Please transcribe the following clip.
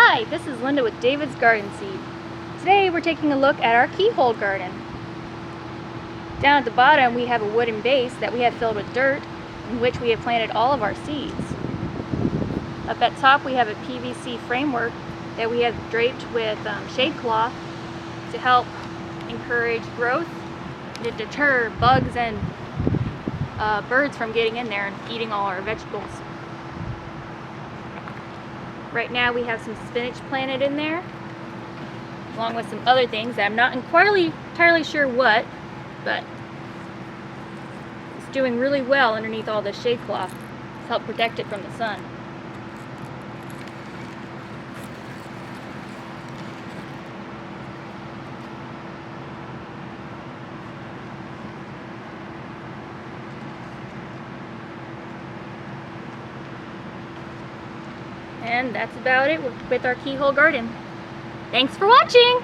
Hi, this is Linda with David's Garden Seed. Today we're taking a look at our keyhole garden. Down at the bottom we have a wooden base that we have filled with dirt, in which we have planted all of our seeds. Up at top we have a PVC framework that we have draped with shade cloth to help encourage growth and to deter bugs and birds from getting in there and eating all our vegetables. Right now we have some spinach planted in there, along with some other things that I'm not entirely sure what, but it's doing really well underneath all this shade cloth to help protect it from the sun. And that's about it with our keyhole garden. Thanks for watching!